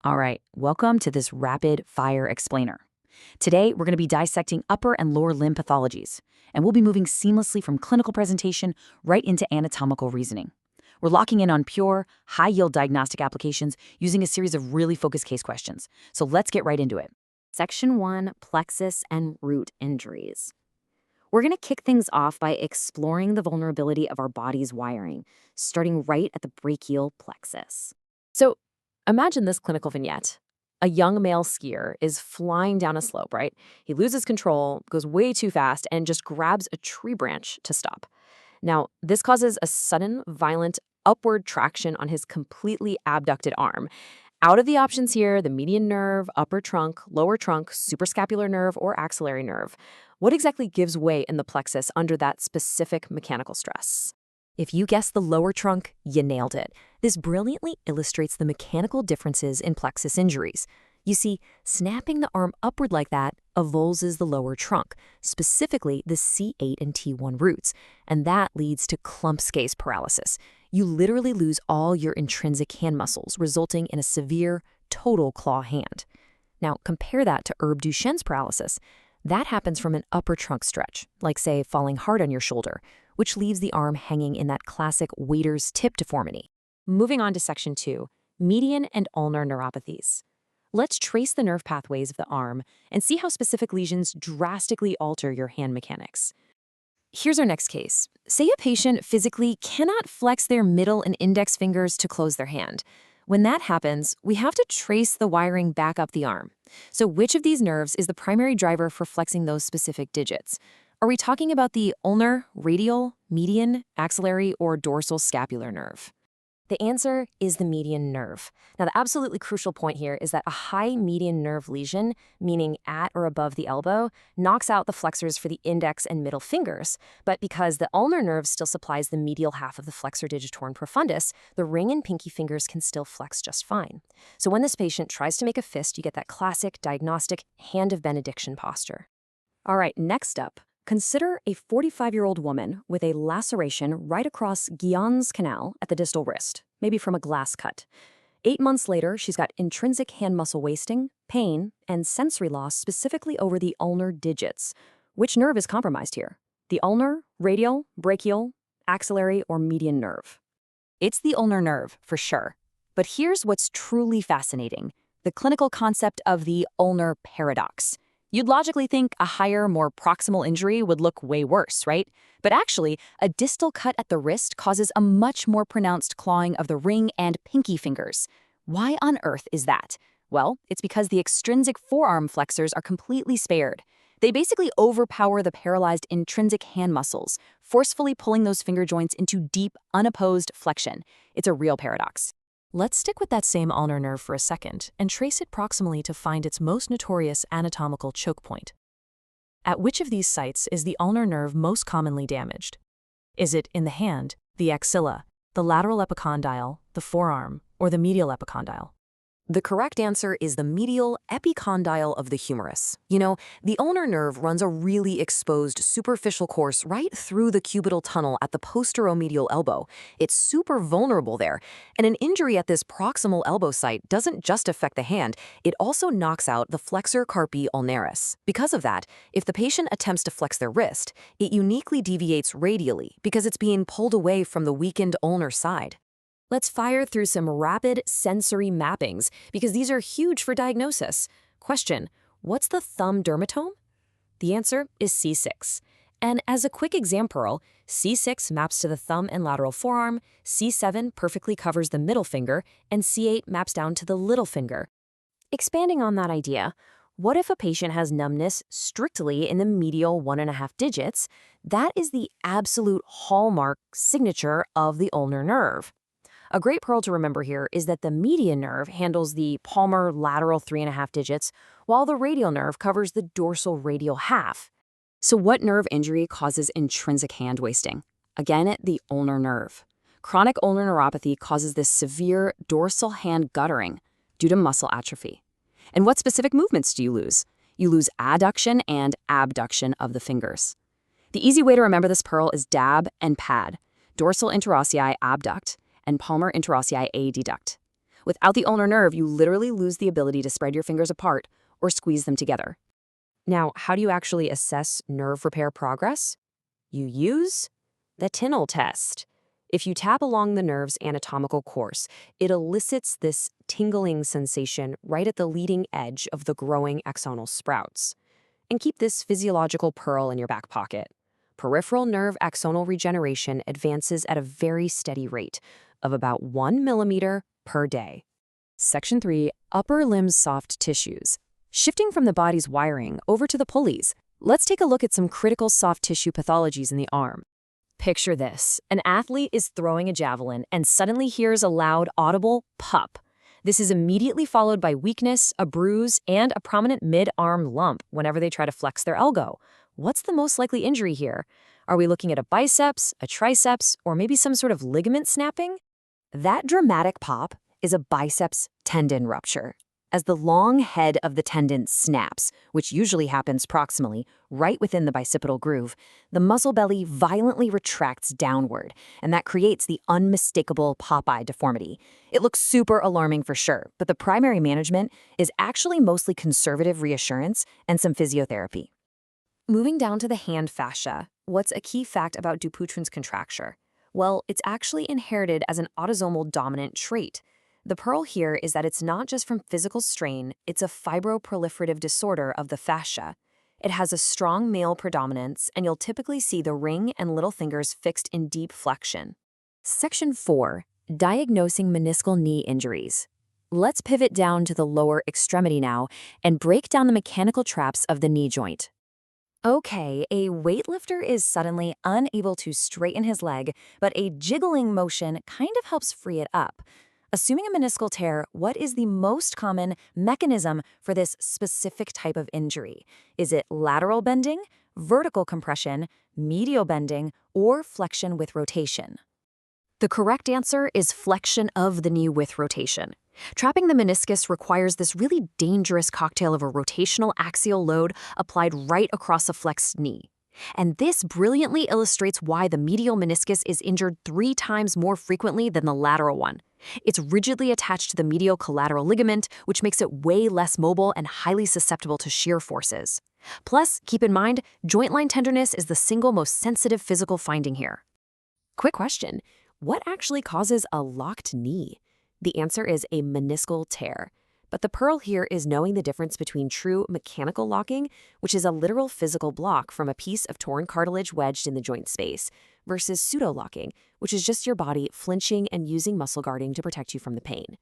All right, welcome to this rapid fire explainer. Today, we're going to be dissecting upper and lower limb pathologies, and we'll be moving seamlessly from clinical presentation right into anatomical reasoning. We're locking in on pure, high-yield diagnostic applications using a series of really focused case questions. So let's get right into it. Section 1, Plexus and Root Injuries. We're going to kick things off by exploring the vulnerability of our body's wiring, starting right at the brachial plexus. So imagine this clinical vignette. A young male skier is flying down a slope, right? He loses control, goes way too fast, and just grabs a tree branch to stop. Now, this causes a sudden, violent upward traction on his completely abducted arm. Out of the options here, the median nerve, upper trunk, lower trunk, suprascapular nerve, or axillary nerve. What exactly gives way in the plexus under that specific mechanical stress? If you guessed the lower trunk, you nailed it. This brilliantly illustrates the mechanical differences in plexus injuries. You see, snapping the arm upward like that avulses the lower trunk, specifically the C8 and T1 roots, and that leads to clumpscase paralysis. You literally lose all your intrinsic hand muscles, resulting in a severe, total claw hand. Now, compare that to Herb Duchenne's paralysis. That happens from an upper trunk stretch, like, say, falling hard on your shoulder, which leaves the arm hanging in that classic waiter's tip deformity. Moving on to Section 2, median and ulnar neuropathies. Let's trace the nerve pathways of the arm and see how specific lesions drastically alter your hand mechanics. Here's our next case. Say a patient physically cannot flex their middle and index fingers to close their hand. When that happens, we have to trace the wiring back up the arm. So which of these nerves is the primary driver for flexing those specific digits? Are we talking about the ulnar, radial, median, axillary, or dorsal scapular nerve? The answer is the median nerve. Now, the absolutely crucial point here is that a high median nerve lesion, meaning at or above the elbow, knocks out the flexors for the index and middle fingers. But because the ulnar nerve still supplies the medial half of the flexor digitorum profundus, the ring and pinky fingers can still flex just fine. So when this patient tries to make a fist, you get that classic diagnostic hand of benediction posture. All right, next up. Consider a 45-year-old woman with a laceration right across Guillen's canal at the distal wrist, maybe from a glass cut. 8 months later, she's got intrinsic hand muscle wasting, pain, and sensory loss specifically over the ulnar digits. Which nerve is compromised here? The ulnar, radial, brachial, axillary, or median nerve? It's the ulnar nerve, for sure. But here's what's truly fascinating: the clinical concept of the ulnar paradox. You'd logically think a higher, more proximal injury would look way worse, right? But actually, a distal cut at the wrist causes a much more pronounced clawing of the ring and pinky fingers. Why on earth is that? Well, it's because the extrinsic forearm flexors are completely spared. They basically overpower the paralyzed intrinsic hand muscles, forcefully pulling those finger joints into deep, unopposed flexion. It's a real paradox. Let's stick with that same ulnar nerve for a second and trace it proximally to find its most notorious anatomical choke point. At which of these sites is the ulnar nerve most commonly damaged? Is it in the hand, the axilla, the lateral epicondyle, the forearm, or the medial epicondyle? The correct answer is the medial epicondyle of the humerus. You know, the ulnar nerve runs a really exposed superficial course right through the cubital tunnel at the posteromedial elbow. It's super vulnerable there, and an injury at this proximal elbow site doesn't just affect the hand, it also knocks out the flexor carpi ulnaris. Because of that, if the patient attempts to flex their wrist, it uniquely deviates radially because it's being pulled away from the weakened ulnar side. Let's fire through some rapid sensory mappings, because these are huge for diagnosis. Question: what's the thumb dermatome? The answer is C6. And as a quick exam pearl, C6 maps to the thumb and lateral forearm, C7 perfectly covers the middle finger, and C8 maps down to the little finger. Expanding on that idea, what if a patient has numbness strictly in the medial 1.5 digits? That is the absolute hallmark signature of the ulnar nerve. A great pearl to remember here is that the median nerve handles the palmar lateral 3.5 digits, while the radial nerve covers the dorsal radial half. So what nerve injury causes intrinsic hand wasting? Again, the ulnar nerve. Chronic ulnar neuropathy causes this severe dorsal hand guttering due to muscle atrophy. And what specific movements do you lose? You lose adduction and abduction of the fingers. The easy way to remember this pearl is dab and pad. Dorsal interossei abduct and palmar interossei adduct. Without the ulnar nerve, you literally lose the ability to spread your fingers apart or squeeze them together. Now, how do you actually assess nerve repair progress? You use the Tinel test. If you tap along the nerve's anatomical course, it elicits this tingling sensation right at the leading edge of the growing axonal sprouts. And keep this physiological pearl in your back pocket. Peripheral nerve axonal regeneration advances at a very steady rate of about 1 millimeter per day. Section 3, upper limb soft tissues. Shifting from the body's wiring over to the pulleys, let's take a look at some critical soft tissue pathologies in the arm. Picture this. An athlete is throwing a javelin and suddenly hears a loud, audible pop. This is immediately followed by weakness, a bruise, and a prominent mid-arm lump whenever they try to flex their elbow. What's the most likely injury here? Are we looking at a biceps, a triceps, or maybe some sort of ligament snapping? That dramatic pop is a biceps tendon rupture. As the long head of the tendon snaps, which usually happens proximally, right within the bicipital groove, the muscle belly violently retracts downward, and that creates the unmistakable Popeye deformity. It looks super alarming for sure, but the primary management is actually mostly conservative reassurance and some physiotherapy. Moving down to the hand fascia, what's a key fact about Dupuytren's contracture? Well, it's actually inherited as an autosomal dominant trait. The pearl here is that it's not just from physical strain, it's a fibroproliferative disorder of the fascia. It has a strong male predominance, and you'll typically see the ring and little fingers fixed in deep flexion. Section 4, diagnosing meniscal knee injuries. Let's pivot down to the lower extremity now and break down the mechanical traps of the knee joint. Okay, a weightlifter is suddenly unable to straighten his leg, but a jiggling motion kind of helps free it up. Assuming a meniscal tear, what is the most common mechanism for this specific type of injury? Is it lateral bending, vertical compression, medial bending, or flexion with rotation? The correct answer is flexion of the knee with rotation. Trapping the meniscus requires this really dangerous cocktail of a rotational axial load applied right across a flexed knee. And this brilliantly illustrates why the medial meniscus is injured 3 times more frequently than the lateral one. It's rigidly attached to the medial collateral ligament, which makes it way less mobile and highly susceptible to shear forces. Plus, keep in mind, joint line tenderness is the single most sensitive physical finding here. Quick question, what actually causes a locked knee? The answer is a meniscal tear. But the pearl here is knowing the difference between true mechanical locking, which is a literal physical block from a piece of torn cartilage wedged in the joint space, versus pseudo-locking, which is just your body flinching and using muscle guarding to protect you from the pain.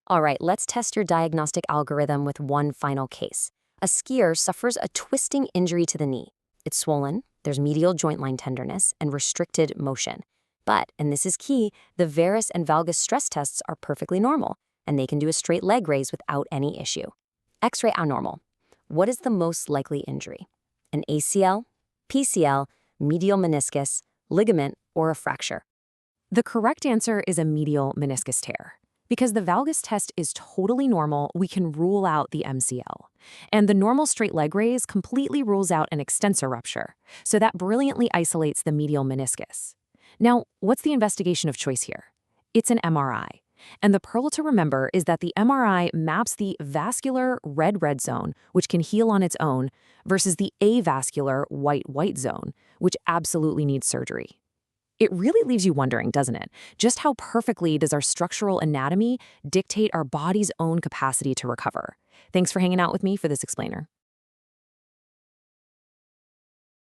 All right, let's test your diagnostic algorithm with one final case. A skier suffers a twisting injury to the knee. It's swollen, there's medial joint line tenderness, and restricted motion. But, and this is key, the varus and valgus stress tests are perfectly normal, and they can do a straight leg raise without any issue. X-ray abnormal. What is the most likely injury? An ACL, PCL, medial meniscus, ligament, or a fracture? The correct answer is a medial meniscus tear. Because the valgus test is totally normal, we can rule out the MCL. And the normal straight leg raise completely rules out an extensor rupture, so that brilliantly isolates the medial meniscus. Now, what's the investigation of choice here? It's an MRI. And the pearl to remember is that the MRI maps the vascular red-red zone, which can heal on its own, versus the avascular white-white zone, which absolutely needs surgery. It really leaves you wondering, doesn't it? Just how perfectly does our structural anatomy dictate our body's own capacity to recover? Thanks for hanging out with me for this explainer.